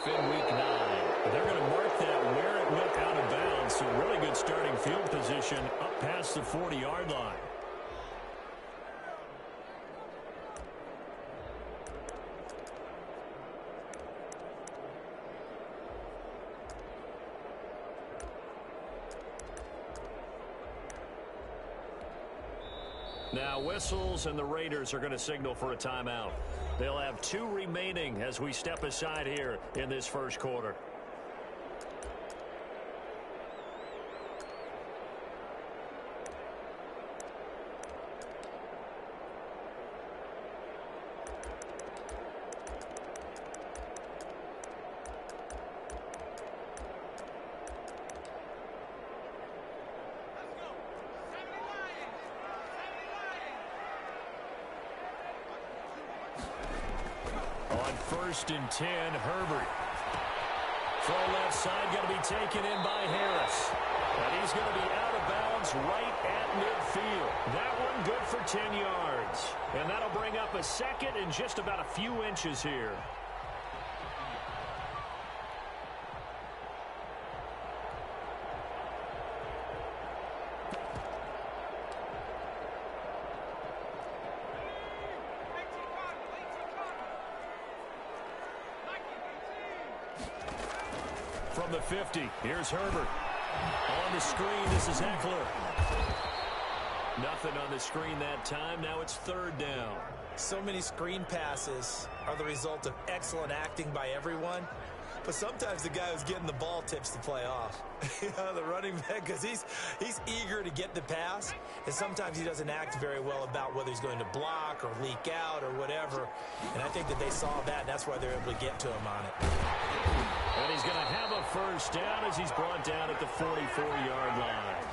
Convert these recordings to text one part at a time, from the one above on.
off in Week 9. They're going to mark that where it went out of bounds. So really good starting field position up past the 40-yard line. Now whistles, and the Raiders are going to signal for a timeout. They'll have 2 remaining as we step aside here in this first quarter. First and 10, Herbert. Throw left side, going to be taken in by Harris. And he's going to be out of bounds right at midfield. That one good for 10 yards. And that'll bring up a second and just about a few inches here. From the 50, here's Herbert. On the screen, this is Eckler. Nothing on the screen that time. Now it's 3rd down. So many screen passes are the result of excellent acting by everyone. But sometimes the guy who's getting the ball tips the play off. The running back, because he's eager to get the pass, and sometimes he doesn't act very well about whether he's going to block or leak out or whatever. And I think that they saw that, and that's why they're able to get to him on it. And he's going to have a first down as he's brought down at the 44-yard line.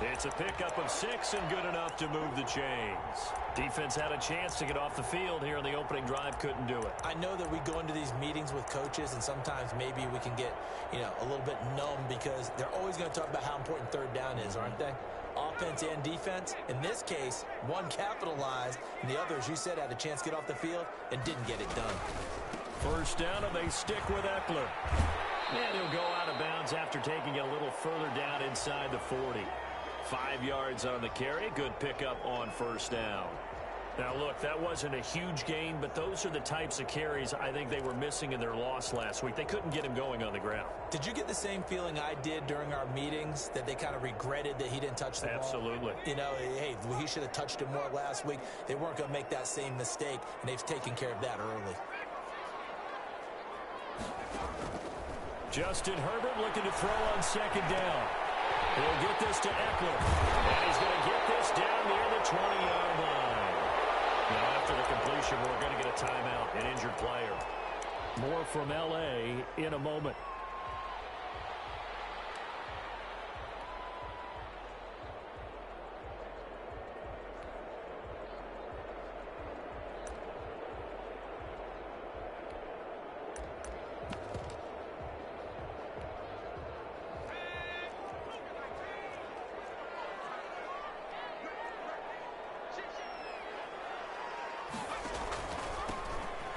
It's a pickup of 6 and good enough to move the chains. Defense had a chance to get off the field here in the opening drive, couldn't do it. I know that we go into these meetings with coaches, and sometimes maybe we can get, a little bit numb because they're always going to talk about how important 3rd down is, aren't they? Offense and defense. In this case, one capitalized, and the other, as you said, had a chance to get off the field and didn't get it done. First down, and they stick with Eckler. And he'll go out of bounds after taking it a little further down inside the 40. 5 yards on the carry. Good pickup on first down. Now, look, that wasn't a huge gain, but those are the types of carries I think they were missing in their loss last week. They couldn't get him going on the ground. Did you get the same feeling I did during our meetings, that they kind of regretted that he didn't touch the ball? Absolutely. Hey, he should have touched it more last week. They weren't going to make that same mistake, and they've taken care of that early. Justin Herbert looking to throw on 2nd down. He'll get this to Eckler. And he's going to get this down near the 20-yard line. Now, after the completion, we're going to get a timeout, an injured player. More from L.A. in a moment.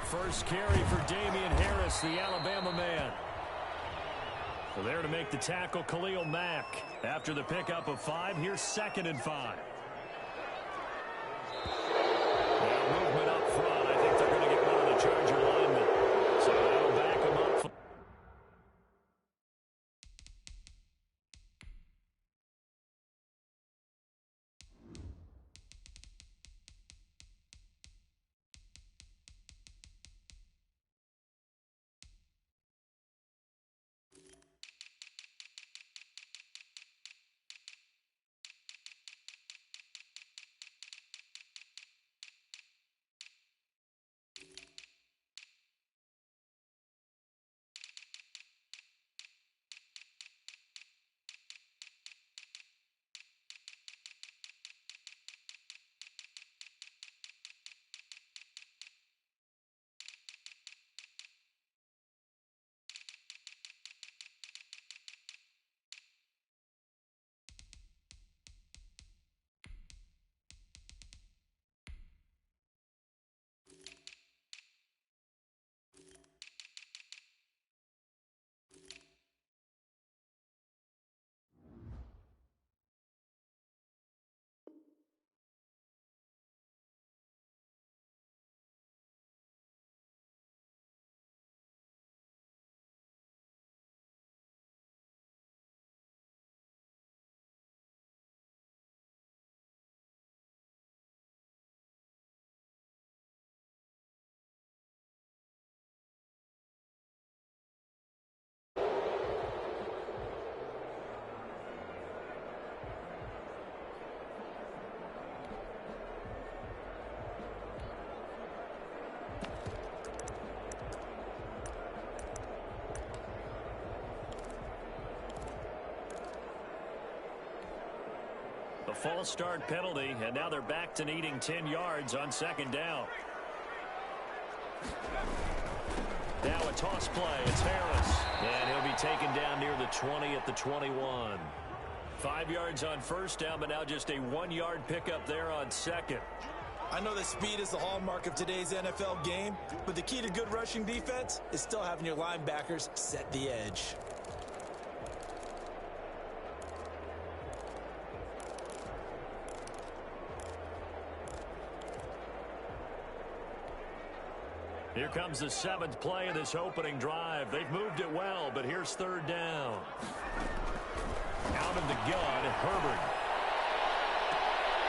First carry for Damian Harris, the Alabama man. So there to make the tackle, Khalil Mack. After the pickup of 5, here's 2nd and 5. Now movement up front. I think they're going to get one of the Charger linemen. So that'll back them up. false start penalty, and now they're back to needing 10 yards on second down. Now a toss play. It's Harris. And he'll be taken down near the 20 at the 21. 5 yards on first down, but now just a 1-yard pickup there on second. I know that speed is the hallmark of today's NFL game, but the key to good rushing defense is still having your linebackers set the edge. Here comes the 7th play of this opening drive. They've moved it well, but here's third down. Out of the gun, Herbert.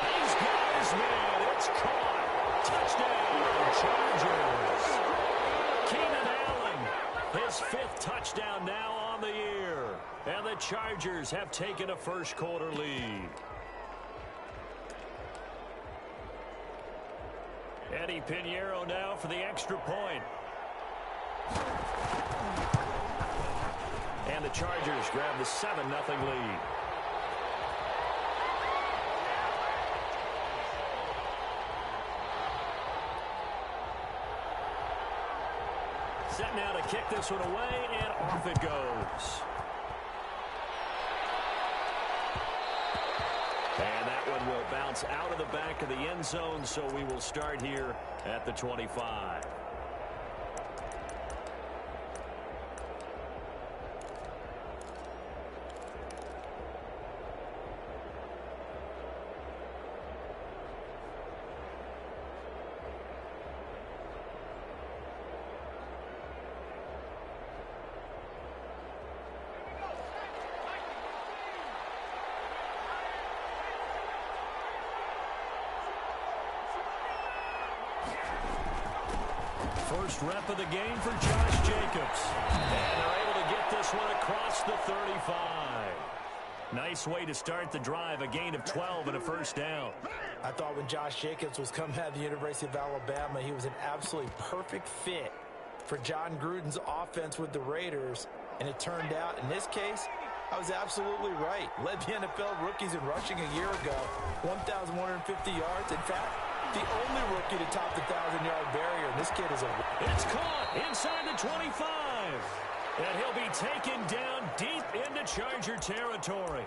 He's got his man. It's caught. Touchdown, Chargers. Keenan Allen, his 5th touchdown now on the year. And the Chargers have taken a first-quarter lead. Eddie Pinheiro now for the extra point. And the Chargers grab the 7-0 lead. Set now to kick this one away, and off it goes. And that one will bounce out of the back of the end zone, so we will start here at the 25. First rep of the game for Josh Jacobs. And they're able to get this one across the 35. Nice way to start the drive, a gain of 12 and a first down. I thought when Josh Jacobs was coming out of the University of Alabama, he was an absolutely perfect fit for John Gruden's offense with the Raiders. And it turned out, in this case, I was absolutely right. Led the NFL rookies in rushing a year ago, 1,150 yards. In fact, the only rookie to top the 1,000-yard barrier, and this kid is a... It's caught inside the 25. And he'll be taken down deep into Charger territory.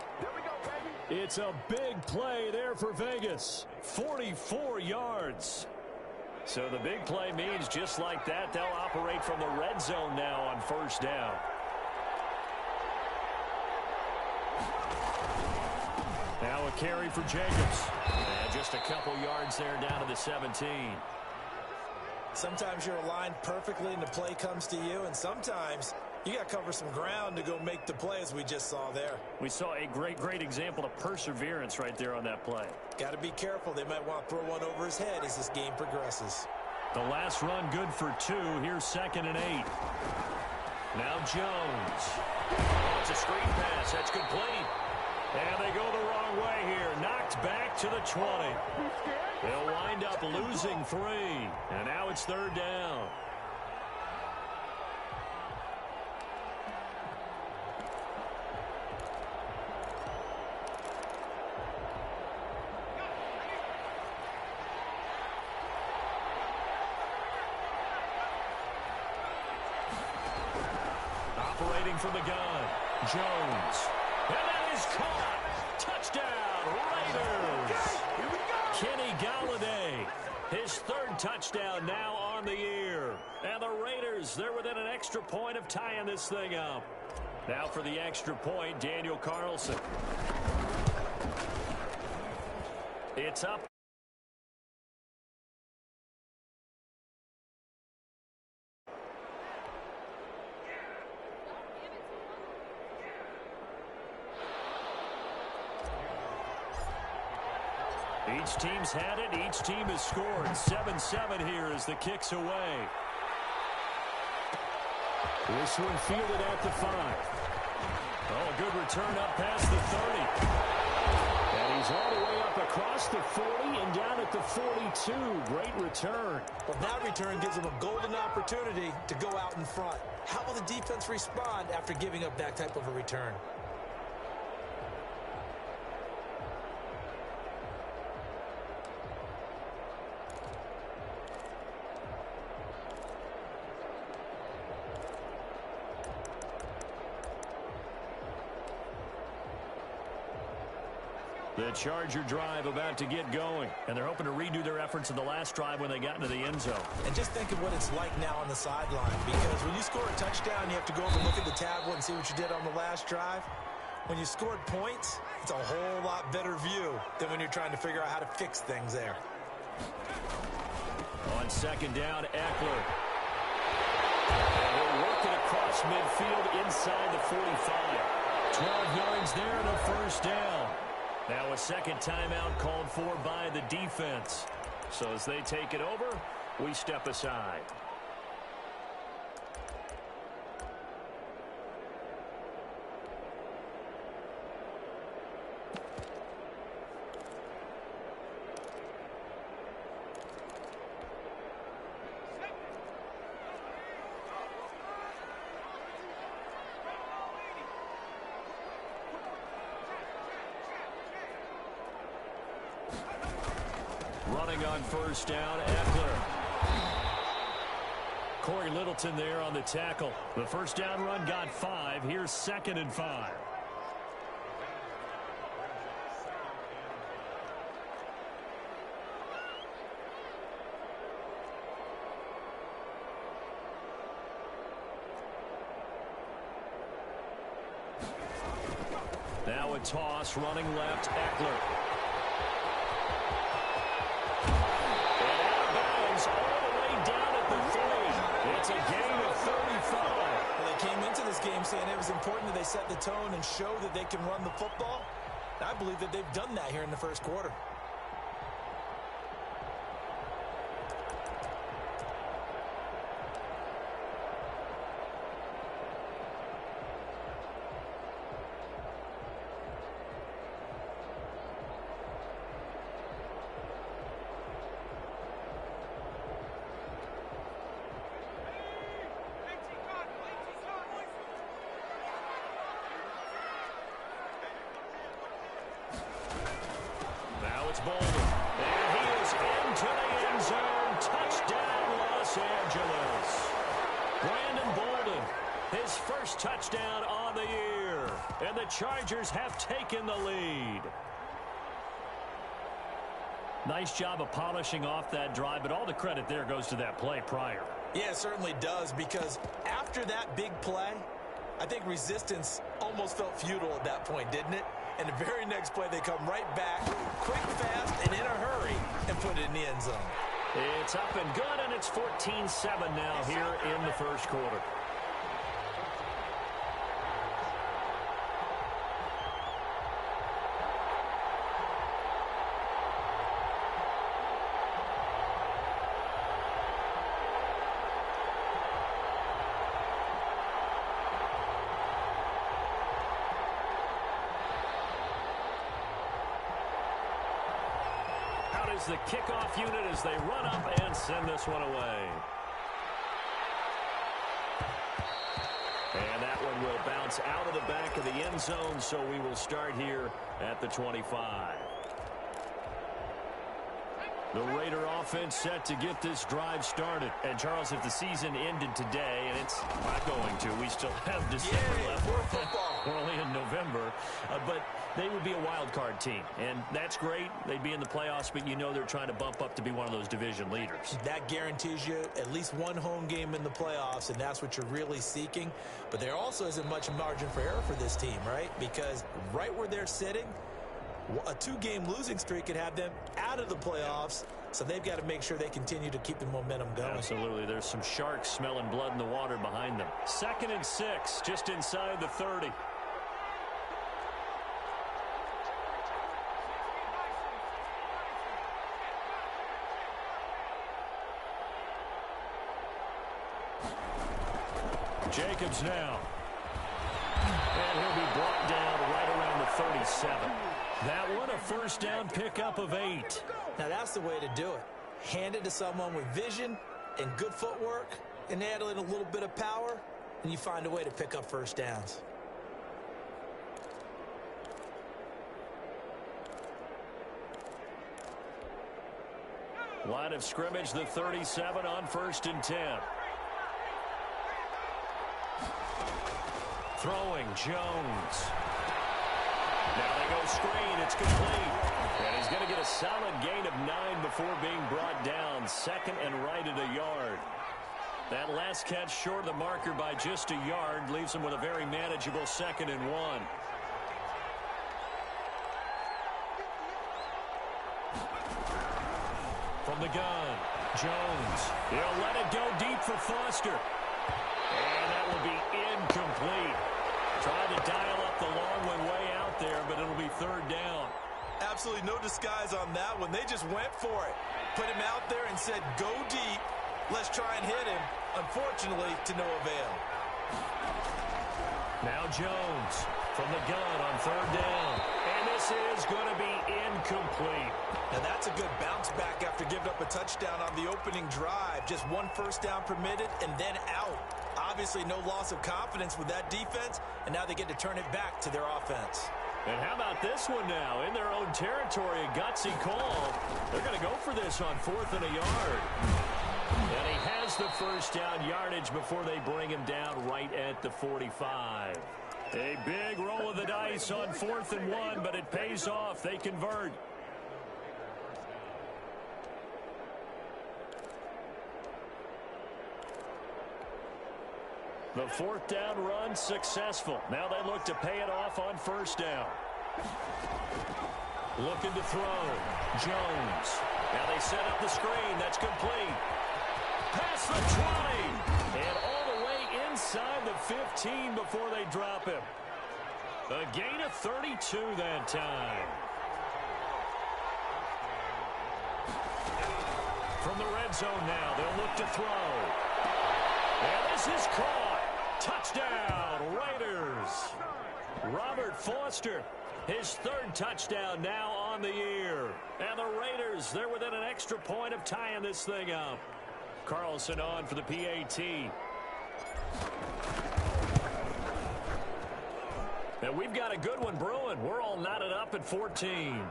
It's a big play there for Vegas. 44 yards. So the big play means just like that, they'll operate from the red zone now on first down. Now a carry for Jacobs. And just a couple yards there down to the 17. Sometimes you're aligned perfectly and the play comes to you, and sometimes you got to cover some ground to go make the play, as we just saw there. We saw a great example of perseverance right there on that play. Got to be careful. They might want to throw one over his head as this game progresses. The last run good for 2. Here's 2nd and 8. Now Jones. It's a screen pass. That's complete. And they go the wrong way here. Knocked back to the 20. They'll wind up losing 3. And now it's third down. Operating from the gun, Jones. And that is caught. Touchdown, Raiders. Kenny Golladay, his 3rd touchdown now on the year. And the Raiders, they're within an extra point of tying this thing up. Now for the extra point, Daniel Carlson. It's up. Each team's had it. Each team has scored. 7-7 here as the kick's away. This one fielded at the 5. Oh, a good return up past the 30. And he's all the way up across the 40 and down at the 42. Great return. Well, that return gives them a golden opportunity to go out in front. How will the defense respond after giving up that type of a return? The Charger drive about to get going, and they're hoping to redo their efforts in the last drive when they got into the end zone. And just think of what it's like now on the sideline, because when you score a touchdown, you have to go over and look at the tablet and see what you did on the last drive. When you scored points, it's a whole lot better view than when you're trying to figure out how to fix things there. On second down, Eckler. And he'll work it across midfield inside the 45. 12 yards there and a first down. Now a second timeout called for by the defense. So as they take it over, we step aside. Running on first down, Eckler. Corey Littleton there on the tackle. The first down run got 5. Here's 2nd and 5. Now a toss, running left, Eckler. It's a gain of 35. Well, they came into this game saying it was important that they set the tone and show that they can run the football. And I believe that they've done that here in the first quarter. It's Bolden, and he is into the end zone. Touchdown, Los Angeles. Brandon Bolden, his first touchdown on the year, and the Chargers have taken the lead. Nice job of polishing off that drive, but all the credit there goes to that play prior. Yeah, it certainly does, because after that big play, I think resistance almost felt futile at that point, didn't it? And the very next play, they come right back, quick, fast, and in a hurry, and put it in the end zone. It's up and good, and it's 14-7 now here in the first quarter. Is the kickoff unit as they run up and send this one away. And that one will bounce out of the back of the end zone, so we will start here at the 25. The Raider offense set to get this drive started. And, Charles, if the season ended today, and it's not going to, we still have December left. We're only in November. But they would be a wild card team. And that's great. They'd be in the playoffs, but you know they're trying to bump up to be one of those division leaders. That guarantees you at least one home game in the playoffs, and that's what you're really seeking. But there also isn't much margin for error for this team, right? Because right where they're sitting, a 2-game losing streak could have them out of the playoffs, so they've got to make sure they continue to keep the momentum going. Absolutely. There's some sharks smelling blood in the water behind them. 2nd and 6, just inside the 30. Jacobs now. And he'll be brought down right around the 37. That one a first down pickup of 8. Now that's the way to do it. Hand it to someone with vision and good footwork, and add in a little bit of power, and you find a way to pick up first downs. Line of scrimmage, the 37 on 1st and 10. Throwing Jones. Now they go screen. It's complete. And he's going to get a solid gain of 9 before being brought down. Second and right at a yard. That last catch short of the marker by just a yard leaves him with a very manageable 2nd and 1. From the gun, Jones. He'll let it go deep for Foster. And that will be incomplete. Tried to dial up the long one way out there, but it'll be 3rd down. Absolutely no disguise on that one. They just went for it. Put him out there and said, go deep. Let's try and hit him. Unfortunately, to no avail. Now Jones from the gun on 3rd down. And this is going to be incomplete. Now that's a good bounce back after giving up a touchdown on the opening drive. Just 1 first down permitted and then out. Obviously no loss of confidence with that defense, and now they get to turn it back to their offense. And how about this one now? In their own territory, a gutsy call. They're going to go for this on 4th and a yard. And he has the first down yardage before they bring him down right at the 45. A big roll of the dice on 4th and 1, but it pays off. They convert. The 4th down run successful. Now they look to pay it off on 1st down. Looking to throw. Jones. Now they set up the screen. That's complete. Past the 20. And all the way inside the 15 before they drop him. A gain of 32 that time. From the red zone now, they'll look to throw. And this is caught. Touchdown, Raiders. Robert Foster, his 3rd touchdown now on the year. And the Raiders, they're within an extra point of tying this thing up. Carlson on for the PAT. And we've got a good one brewing. We're all knotted up at 14.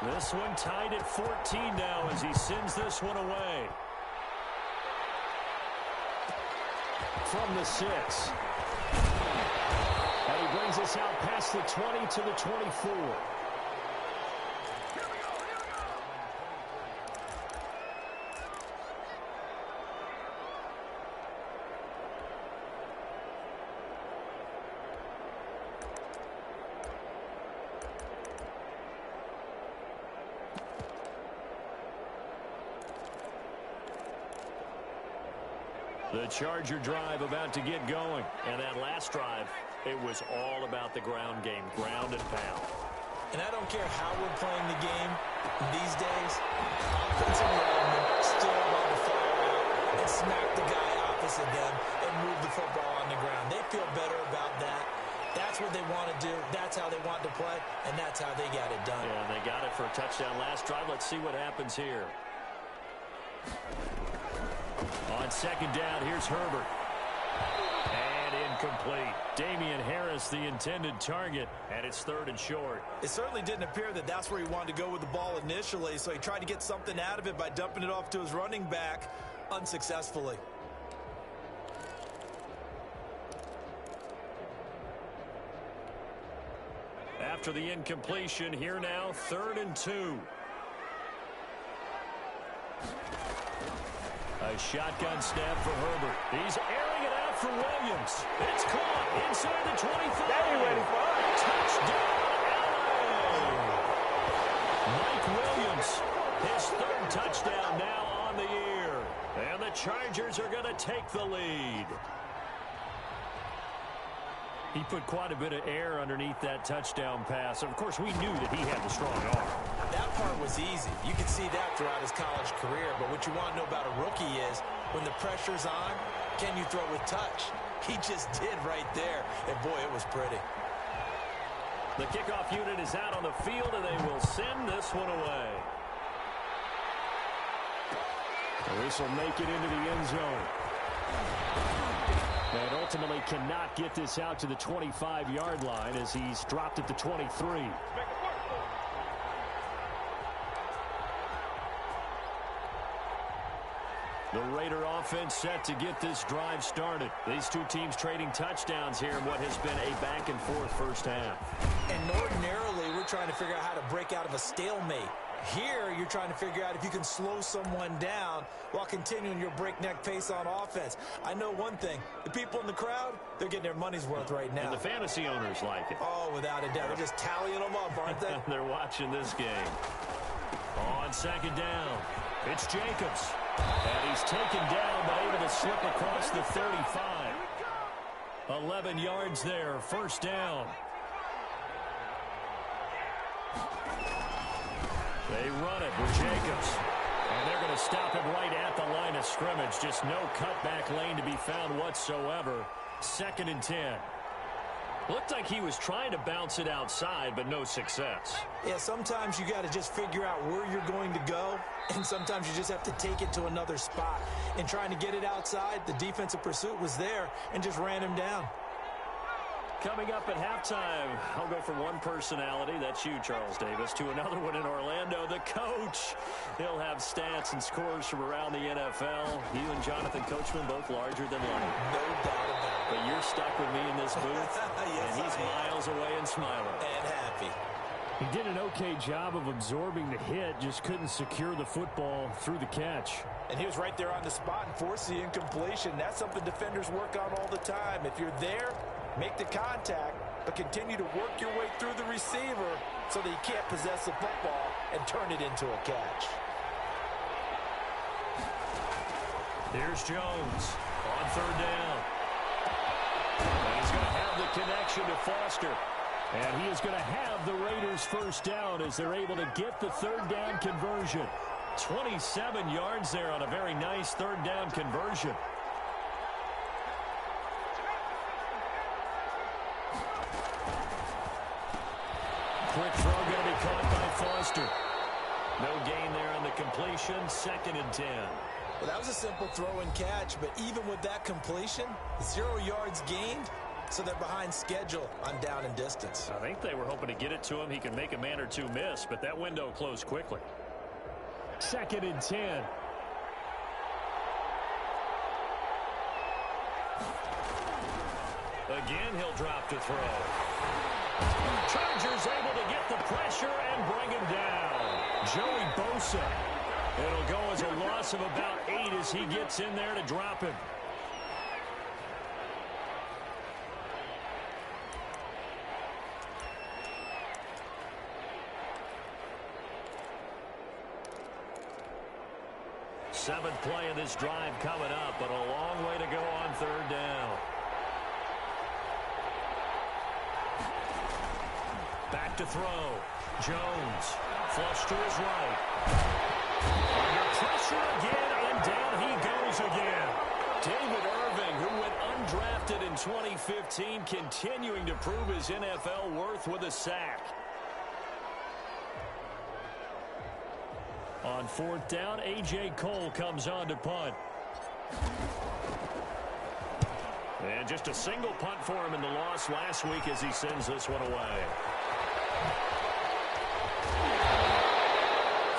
This one tied at 14 now as he sends this one away. From the 6. And he brings us out past the 20 to the 24. The Charger drive about to get going. And that last drive, it was all about the ground game, ground and pound. And I don't care how we're playing the game these days, offensive linemen still want to fire out and smack the guy opposite them and move the football on the ground. They feel better about that. That's what they want to do. That's how they want to play, and that's how they got it done. Yeah, they got it for a touchdown last drive. Let's see what happens here. On 2nd down, here's Herbert. And incomplete. Damian Harris, the intended target, and it's 3rd and short. It certainly didn't appear that that's where he wanted to go with the ball initially, so he tried to get something out of it by dumping it off to his running back unsuccessfully. After the incompletion, here now, 3rd and 2. A shotgun snap for Herbert. He's airing it out for Williams. It's caught inside the 25. That ain't ready for us. Touchdown, LA. Mike Williams, his 3rd touchdown now on the year. And the Chargers are going to take the lead. He put quite a bit of air underneath that touchdown pass. Of course, we knew that he had the strong arm. That part was easy. You could see that throughout his college career. But what you want to know about a rookie is when the pressure's on, can you throw with touch? He just did right there. And, boy, it was pretty. The kickoff unit is out on the field, and they will send this one away. This will make it into the end zone. And ultimately cannot get this out to the 25-yard line as he's dropped at the 23. The Raider offense set to get this drive started. These two teams trading touchdowns here in what has been a back-and-forth first half. And ordinarily, we're trying to figure out how to break out of a stalemate. Here, you're trying to figure out if you can slow someone down while continuing your breakneck pace on offense. I know one thing. The people in the crowd, they're getting their money's worth right now. And the fantasy owners like it. Oh, without a doubt. They're just tallying them up, aren't they? They're watching this game. On second down, it's Jacobs. And he's taken down, but able to slip across the 35. 11 yards there, first down. They run it with Jacobs. And they're going to stop him right at the line of scrimmage. Just no cutback lane to be found whatsoever. 2nd and 10. Looked like he was trying to bounce it outside, but no success. Yeah, sometimes you got to just figure out where you're going to go, and sometimes you just have to take it to another spot. And trying to get it outside, the defensive pursuit was there and just ran him down. Coming up at halftime, I'll go from one personality, that's you, Charles Davis, to another one in Orlando, the coach. He'll have stats and scores from around the NFL. You and Jonathan Coachman both larger than life. No doubt about it. But you're stuck with me in this booth, yes, and he's miles away and smiling. And happy. He did an okay job of absorbing the hit, just couldn't secure the football through the catch. And he was right there on the spot and forced the incompletion. That's something defenders work on all the time. If you're there, make the contact, but continue to work your way through the receiver so that you can't possess the football and turn it into a catch. Here's Jones on 3rd down. And he's going to have the connection to Foster. And he is going to have the Raiders first down as they're able to get the 3rd down conversion. 27 yards there on a very nice 3rd down conversion. Quick throw going to be caught by Foster. No gain there on the completion. 2nd and 10. Well, that was a simple throw and catch, but even with that completion, 0 yards gained, so they're behind schedule on down and distance. I think they were hoping to get it to him. He could make a man or two miss, but that window closed quickly. 2nd and 10. Again, he'll drop to throw. Chargers able to get the pressure and bring him down. Joey Bosa. It'll go as a loss of about 8 as he gets in there to drop him. Seventh play of this drive coming up, but a long way to go on 3rd down. Back to throw. Jones. Flush to his right. Under pressure again, and down he goes again. David Irving, who went undrafted in 2015, continuing to prove his NFL worth with a sack. On 4th down, A.J. Cole comes on to punt. And just a single punt for him in the loss last week as he sends this one away.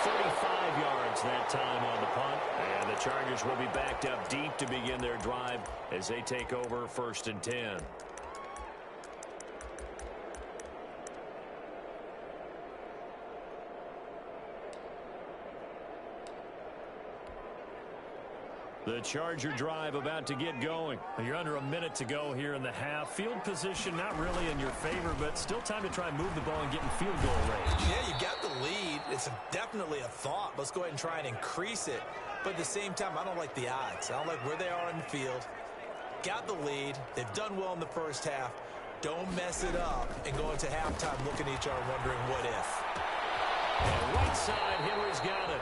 35 yards that time on the punt. And the Chargers will be backed up deep to begin their drive as they take over 1st and 10. The Charger drive about to get going. You're under a minute to go here in the half. Field position not really in your favor, but still time to try and move the ball and get in field goal range. Yeah, you got the lead. It's definitely a thought. Let's go ahead and try and increase it. But at the same time, I don't like the odds. I don't like where they are on the field. Got the lead. They've done well in the first half. Don't mess it up and go into halftime looking at each other wondering what if. And right side, Henry's got it.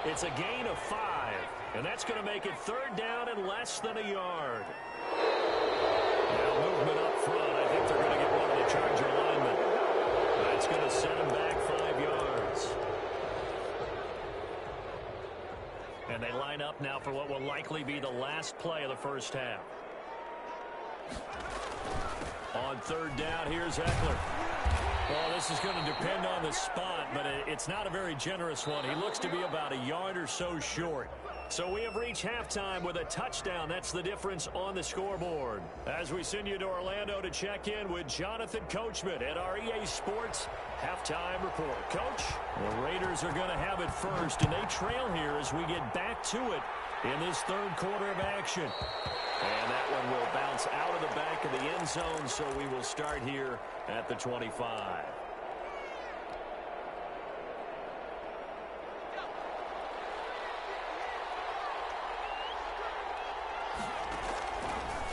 It's a gain of 5, and that's going to make it 3rd down and less than a yard. Now movement up front. I think they're going to get one of the Charger linemen. That's going to set him back 5 yards. And they line up now for what will likely be the last play of the first half. On 3rd down, here's Eckler. Well, this is going to depend on the spot, but it's not a very generous one. He looks to be about a yard or so short. So we have reached halftime with a touchdown. That's the difference on the scoreboard. As we send you to Orlando to check in with Jonathan Coachman at our EA Sports Halftime Report. Coach, the Raiders are going to have it first, and they trail here as we get back to it in this third quarter of action. And that one will bounce out of the back of the end zone, so we will start here at the 25.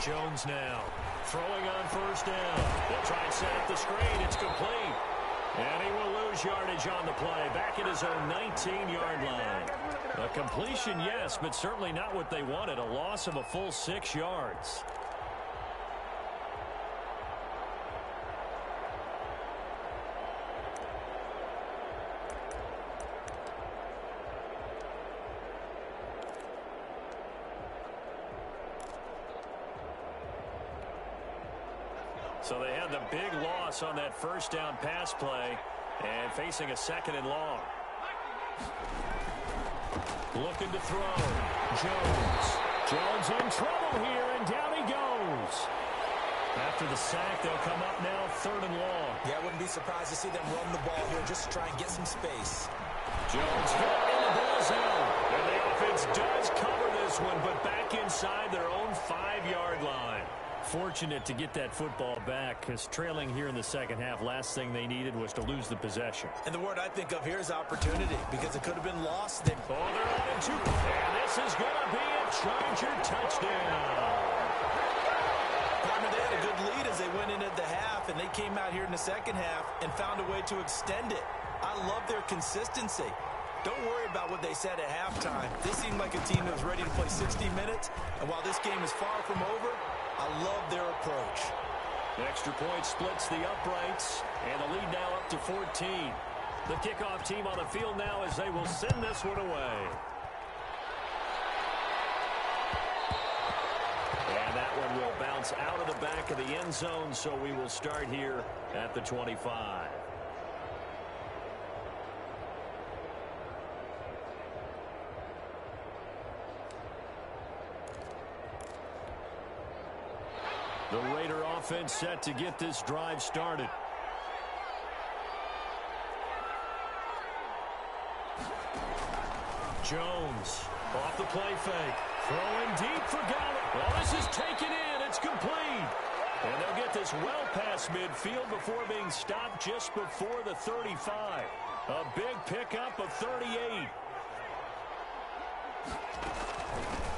Jones now throwing on first down. They'll try and set up the screen. It's complete. And he will lose yardage on the play. Back at his own 19-yard line. A completion, yes, but certainly not what they wanted. A loss of a full 6 yards. So they had the big loss on that first down pass play and facing a second and long. Looking to throw. Jones in trouble here, and down he goes. After the sack, they'll come up now third and long. Yeah, I wouldn't be surprised to see them run the ball here just to try and get some space. Jones hit in the ball zone. And the offense does cover this one, but back inside their own 5-yard line. Fortunate to get that football back, because trailing here in the second half, last thing they needed was to lose the possession. And the word I think of here is opportunity, because it could have been lost. They're on into, and this is going to be a Charger touchdown. Partner, they had a good lead as they went into the half, and they came out here in the second half and found a way to extend it. I love their consistency. Don't worry about what they said at halftime. They seemed like a team that was ready to play 60 minutes, and while this game is far from over, I love their approach. The extra point splits the uprights, and the lead now up to 14. The kickoff team on the field now as they will send this one away. And that one will bounce out of the back of the end zone, so we will start here at the 25. The Raider offense set to get this drive started. Jones off the play fake. Throwing deep for Gallup. Well, this is taken in. It's complete. And they'll get this well past midfield before being stopped just before the 35. A big pickup of 38.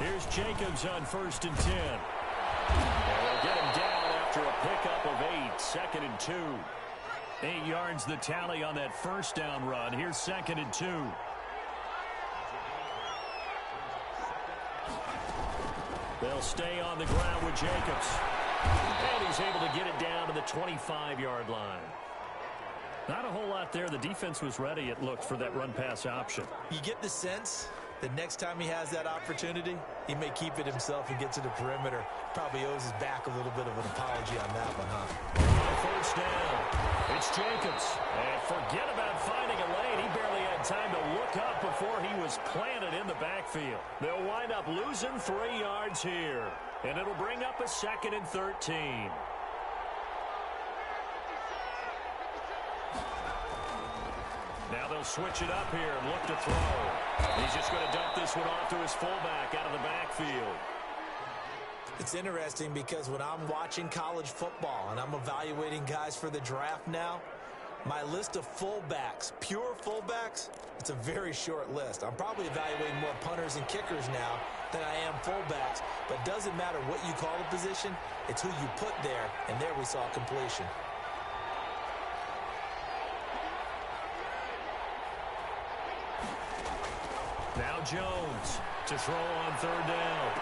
Here's Jacobs on 1st and 10. And they'll get him down after a pickup of 8. 2nd and 2. 8 yards the tally on that first down run. Here's 2nd and 2. They'll stay on the ground with Jacobs. And he's able to get it down to the 25-yard line. Not a whole lot there. The defense was ready, it looked, for that run-pass option. You get the sense that next time he has that opportunity, he may keep it himself and get to the perimeter. Probably owes his back a little bit of an apology on that one, huh? First down. It's Jacobs. And forget about finding a lane. He barely had time to look up before he was planted in the backfield. They'll wind up losing 3 yards here. And it'll bring up a 2nd and 13. Now they'll switch it up here and look to throw. He's just going to dump this one off to his fullback out of the backfield. It's interesting because when I'm watching college football and I'm evaluating guys for the draft now, my list of fullbacks, pure fullbacks, it's a very short list. I'm probably evaluating more punters and kickers now than I am fullbacks, but it doesn't matter what you call the position, it's who you put there, and there we saw completion. Now Jones to throw on 3rd down.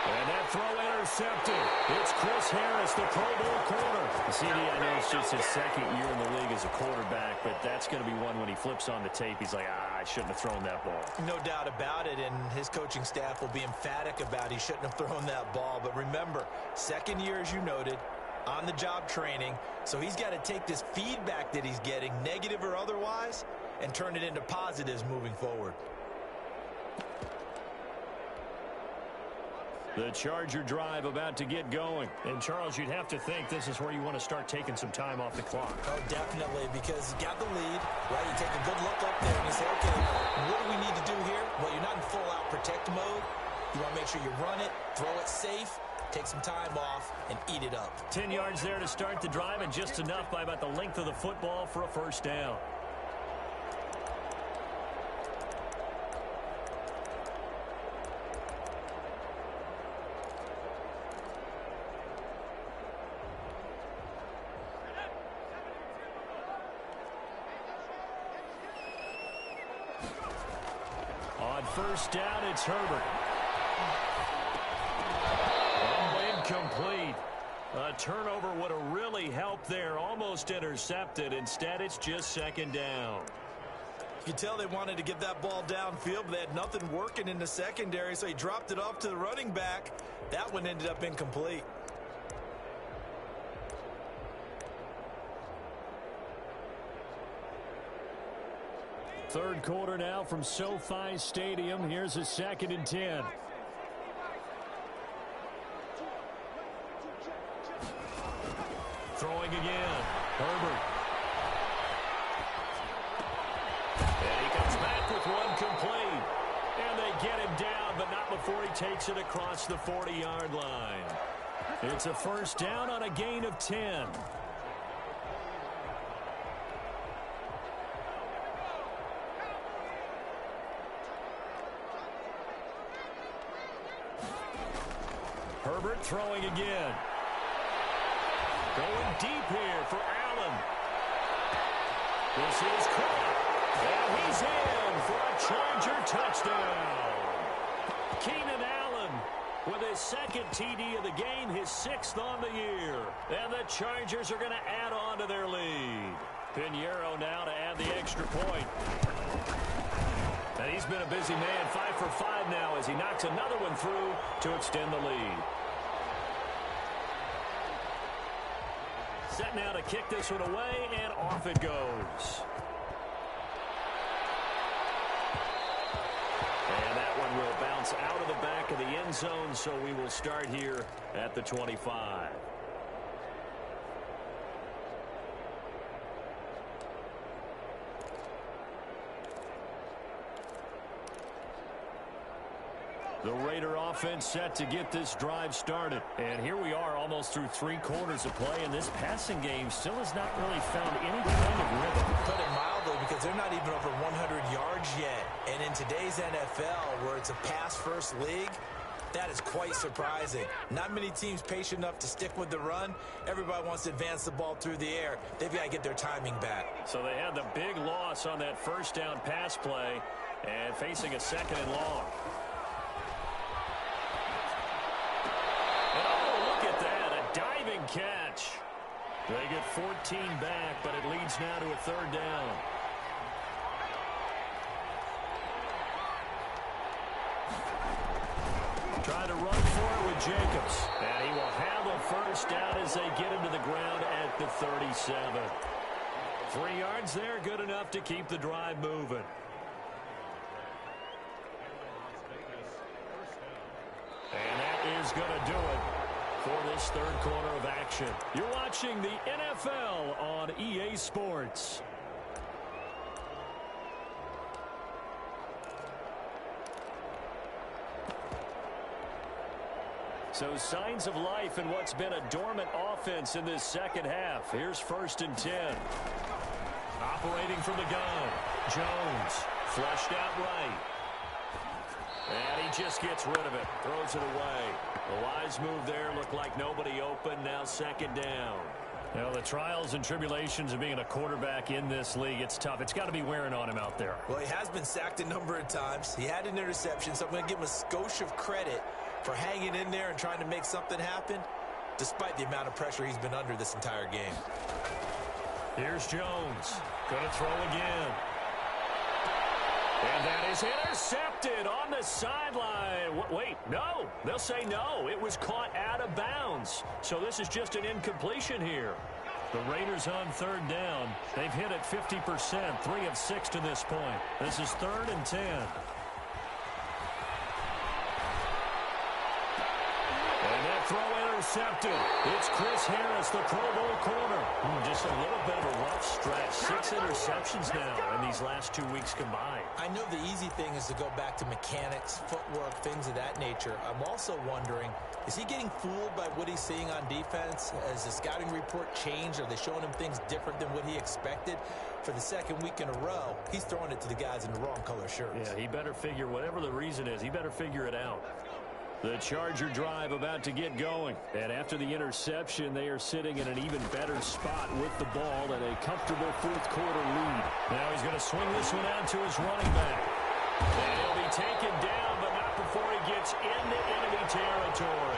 And that throw intercepted. It's Chris Harris, the Pro Bowl corner. CD, I know it's just his 2nd year in the league as a quarterback, but that's going to be one when he flips on the tape. He's like, I shouldn't have thrown that ball. No doubt about it, and his coaching staff will be emphatic about he shouldn't have thrown that ball. But remember, 2nd year, as you noted, on-the-job training, so he's got to take this feedback that he's getting, negative or otherwise, and turn it into positives moving forward. The Charger drive about to get going. And, Charles, you'd have to think this is where you want to start taking some time off the clock. Oh, definitely, because you got the lead, right? You take a good look up there and you say, okay, what do we need to do here? Well, you're not in full-out protect mode. You want to make sure you run it, throw it safe, take some time off, and eat it up. 10 yards there to start the drive, and just enough by about the length of the football for a first down. On first down, it's Herbert. Incomplete. A turnover would have really helped there. Almost intercepted. Instead, it's just second down. You can tell they wanted to get that ball downfield, but they had nothing working in the secondary, so he dropped it off to the running back. That one ended up incomplete. Third quarter now from SoFi Stadium. Here's a 2nd and 10. Throwing again. Herbert. And he comes back with one complete. And they get him down, but not before he takes it across the 40-yard line. It's a first down on a gain of 10. Herbert throwing again. Going deep here for Allen. This is caught. And he's in for a Charger touchdown. Keenan Allen with his 2nd TD of the game, his 6th on the year. And the Chargers are going to add on to their lead. Pinheiro now to add the extra point. And he's been a busy man, 5 for 5 now as he knocks another one through to extend the lead. Set now to kick this one away, and off it goes. And that one will bounce out of the back of the end zone, so we will start here at the 25. The Raider offense set to get this drive started. And here we are almost through 3 quarters of play, and this passing game still has not really found any kind of rhythm. Put it mildly, because they're not even over 100 yards yet. And in today's NFL, where it's a pass-first league, that is quite surprising. Not many teams patient enough to stick with the run. Everybody wants to advance the ball through the air. They've got to get their timing back. So they had the big loss on that first down pass play, and facing a 2nd and long. Diving catch. They get 14 back, but it leads now to a 3rd down. Trying to run for it with Jacobs. And he will have a first down as they get into the ground at the 37. 3 yards there, good enough to keep the drive moving. And that is going to do it for this 3rd quarter of action. You're watching the NFL on EA Sports. So signs of life in what's been a dormant offense in this 2nd half. Here's 1st and 10. Operating from the gun. Jones flushed out right. And he just gets rid of it. Throws it away. A wise move there. Looked like nobody open. Now 2nd down. You know, the trials and tribulations of being a quarterback in this league, it's tough. It's got to be wearing on him out there. Well, he has been sacked a number of times. He had an interception, so I'm going to give him a skosh of credit for hanging in there and trying to make something happen, despite the amount of pressure he's been under this entire game. Here's Jones. Going to throw again. And that is intercepted on the sideline. Wait, no. They'll say no. It was caught out of bounds. So this is just an incompletion here. The Raiders on third down. They've hit it 50%, 3 of 6 to this point. This is 3rd and 10. And that throw intercepted. It's Chris Harris, the Pro Bowl corner. Just a little bit of a rough stretch. 6 interceptions now in these last 2 weeks combined. I know the easy thing is to go back to mechanics, footwork, things of that nature. I'm also wondering, is he getting fooled by what he's seeing on defense? Has the scouting report changed? Are they showing him things different than what he expected? For the second week in a row, he's throwing it to the guys in the wrong color shirts. Yeah, he better figure, whatever the reason is, he better figure it out. The Charger drive about to get going. And after the interception, they are sitting in an even better spot with the ball and a comfortable fourth-quarter lead. Now he's going to swing this one out to his running back. And he'll be taken down, but not before he gets into enemy territory.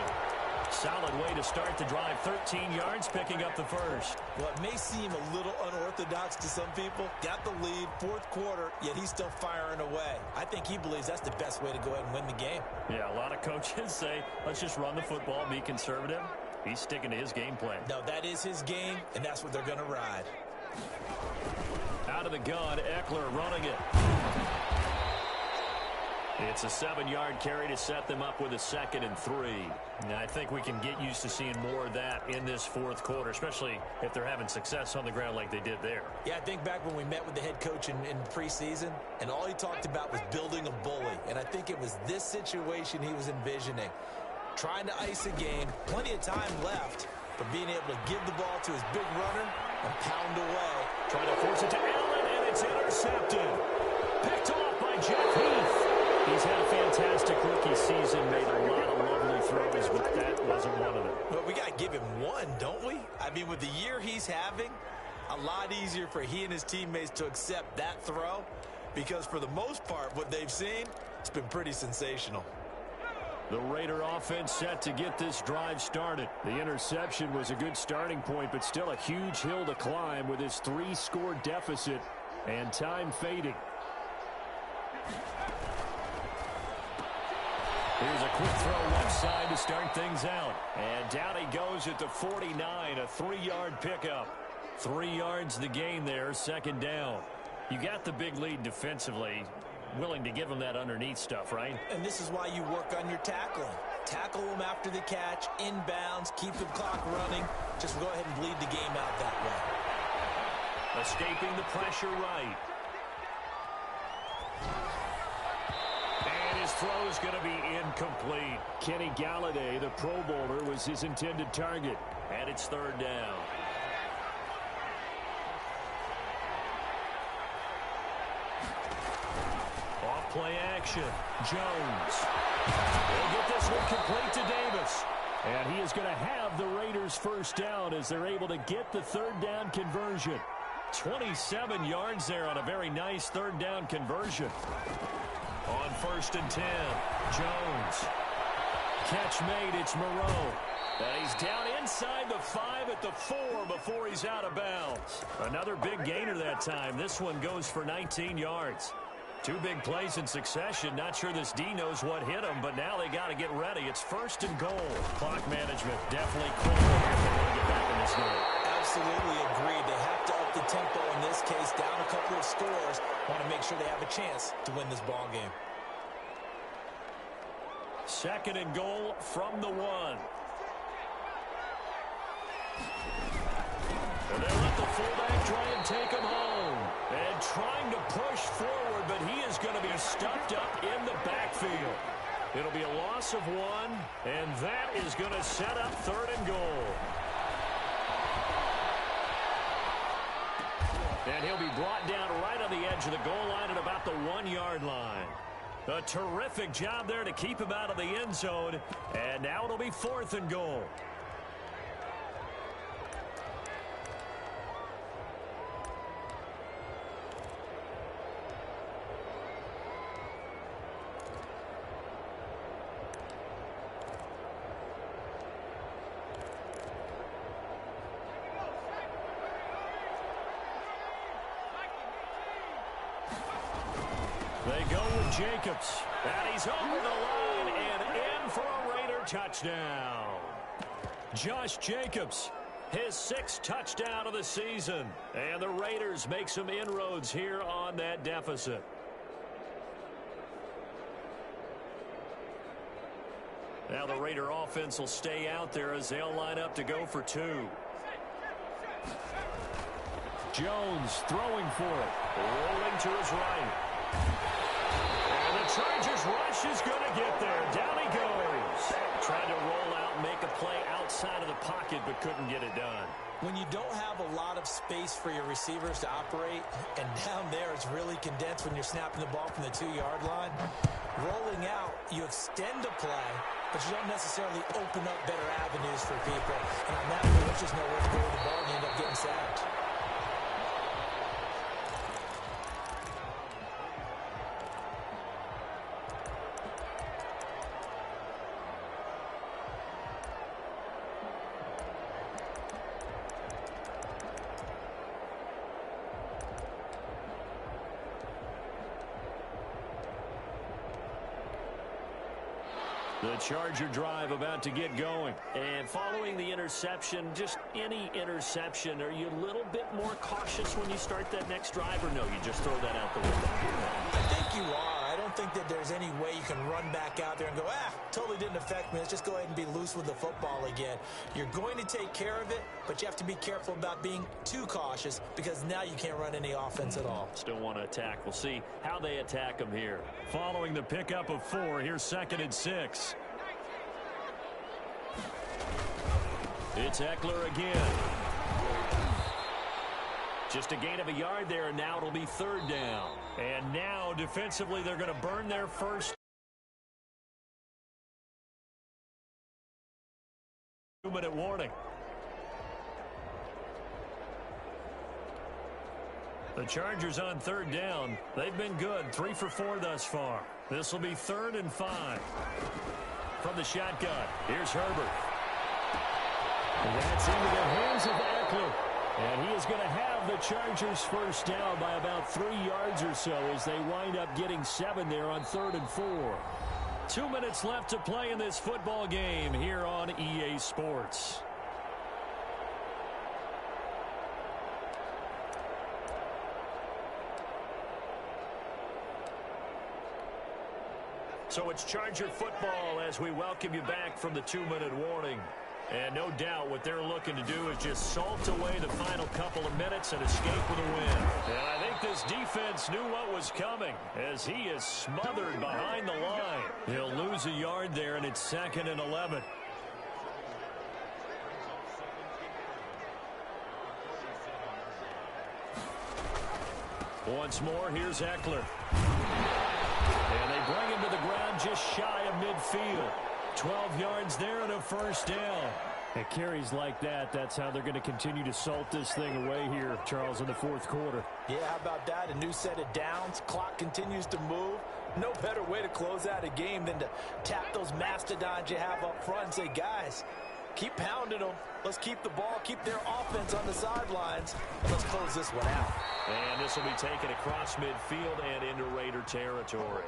Solid way to start the drive. 13 yards, picking up the first. Well, it may seem a little unorthodox to some people. Got the lead, fourth quarter, yet he's still firing away. I think he believes that's the best way to go ahead and win the game. Yeah, a lot of coaches say, let's just run the football, be conservative. He's sticking to his game plan. No, that is his game, and that's what they're going to ride. Out of the gun, Eckler running it. It's a 7-yard carry to set them up with a 2nd and 3. Now, I think we can get used to seeing more of that in this fourth quarter, especially if they're having success on the ground like they did there. Yeah, I think back when we met with the head coach in preseason, and all he talked about was building a bully. And I think it was this situation he was envisioning. Trying to ice a game, plenty of time left, but being able to give the ball to his big runner and pound away. Trying to force it to Allen, and it's intercepted. Picked off by Jeff Heath. He's had a fantastic rookie season, made a lot of lovely throws, but that wasn't one of them. Well, we got to give him one, don't we? I mean, with the year he's having, a lot easier for he and his teammates to accept that throw because for the most part, what they've seen, it's been pretty sensational. The Raider offense set to get this drive started. The interception was a good starting point, but still a huge hill to climb with his 3-score deficit and time fading. Here's a quick throw left side to start things out. And down he goes at the 49, a 3-yard pickup. 3 yards the gain there, 2nd down. You got the big lead defensively. Willing to give them that underneath stuff, right? And this is why you work on your tackling. Tackle them after the catch, inbounds, keep the clock running. Just go ahead and bleed the game out that way. Escaping the pressure right. And his throw is going to be incomplete. Kenny Galladay, the Pro Bowler, was his intended target. And it's 3rd down. Off-play action. Jones. They'll get this one complete to Davis. And he is going to have the Raiders' first down as they're able to get the 3rd down conversion. 27 yards there on a very nice 3rd down conversion. On 1st and 10, Jones. Catch made, it's Moreau. And he's down inside the 5 at the 4 before he's out of bounds. Another big gainer that time. This one goes for 19 yards. 2 big plays in succession. Not sure this D knows what hit him, but now they got to get ready. It's 1st and goal. Clock management definitely critical here if they want to get back in this game. Absolutely agreed. They have to up the tempo in this case, down a couple of scores. Want to make sure they have a chance to win this ball game. 2nd and goal from the 1. And they let the fullback try and take him home. And trying to push forward, but he is going to be stuffed up in the backfield. It'll be a loss of 1, and that is going to set up 3rd and goal. And he'll be brought down right on the edge of the goal line at about the 1-yard line. A terrific job there to keep him out of the end zone. And now it'll be 4th and goal. They go with Jacobs. And he's over the line and in for a Raider touchdown. Josh Jacobs, his 6th touchdown of the season. And the Raiders make some inroads here on that deficit. Now the Raider offense will stay out there as they'll line up to go for 2. Jones throwing for it. Rolling to his right. And the Chargers rush is going to get there. Down he goes. Tried to roll out, make a play outside of the pocket, but couldn't get it done. When you don't have a lot of space for your receivers to operate, and down there it's really condensed when you're snapping the ball from the 2-yard line, rolling out, you extend a play, but you don't necessarily open up better avenues for people. And on that move, there's just nowhere to go with the ball, and you end up getting sacked. The Charger drive about to get going. And following the interception, just any interception, are you a little bit more cautious when you start that next drive, or no, you just throw that out the window? I think you are. I don't think that there's any way you can run back out there and go, totally didn't affect me. Let's just go ahead and be loose with the football again. You're going to take care of it, but you have to be careful about being too cautious because now you can't run any offense at all. Still want to attack. We'll see how they attack them here. Following the pickup of 4, here's 2nd and 6. It's Eckler again. Just a gain of a yard there, and now it'll be 3rd down. And now, defensively, they're going to burn their first 2-minute warning. The Chargers on 3rd down. They've been good, 3 for 4 thus far. This will be 3rd and 5. From the shotgun, here's Herbert. And that's into the hands of Eckler. And he is going to have the Chargers first down by about 3 yards or so as they wind up getting 7 there on 3rd and 4. 2 minutes left to play in this football game here on EA Sports. So it's Charger football as we welcome you back from the 2-minute warning. And no doubt what they're looking to do is just salt away the final couple of minutes and escape with a win. And I think this defense knew what was coming as he is smothered behind the line. He'll lose a yard there, and it's 2nd and 11. Once more, here's Eckler. And they bring him to the ground just shy of midfield. 12 yards there and a first down. At carries like that, that's how they're going to continue to salt this thing away here, Charles, in the 4th quarter. Yeah, how about that? A new set of downs. Clock continues to move. No better way to close out a game than to tap those mastodons you have up front and say, guys, keep pounding them. Let's keep the ball, keep their offense on the sidelines, and let's close this one out. And this will be taken across midfield and into Raider territory.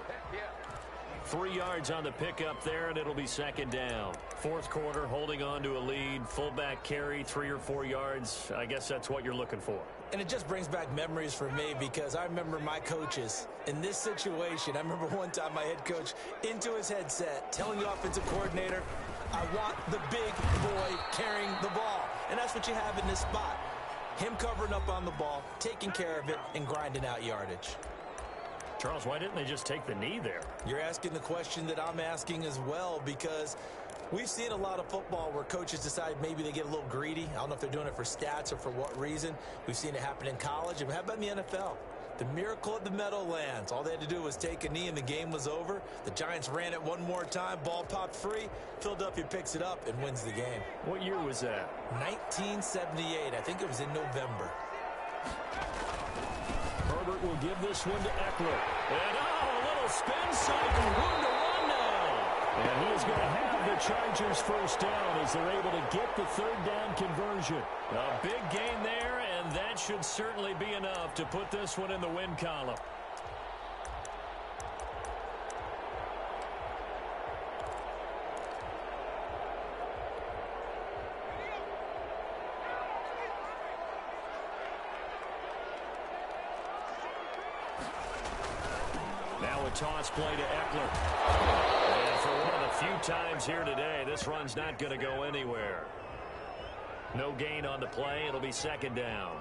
3 yards on the pickup there, and it'll be 2nd down. 4th quarter, holding on to a lead. Fullback carry, 3 or 4 yards. I guess that's what you're looking for. And it just brings back memories for me because I remember my coaches in this situation. I remember one time my head coach into his headset telling the offensive coordinator, I want the big boy carrying the ball. And that's what you have in this spot. Him covering up on the ball, taking care of it, and grinding out yardage. Charles, why didn't they just take the knee there? You're asking the question that I'm asking as well because we've seen a lot of football where coaches decide maybe they get a little greedy. I don't know if they're doing it for stats or for what reason. We've seen it happen in college. And how about in the NFL? The miracle at the Meadowlands. All they had to do was take a knee and the game was over. The Giants ran it one more time. Ball popped free. Philadelphia picks it up and wins the game. What year was that? 1978. I think it was in November. Herbert will give this one to Eckler. And a little spin cycle. 1-1 now. And he is going to have the Chargers first down as they're able to get the 3rd down conversion. A big gain there, and that should certainly be enough to put this one in the win column. Now a toss play to Eckler. And for one of the few times here today, this run's not going to go anywhere. No gain on the play. It'll be second down.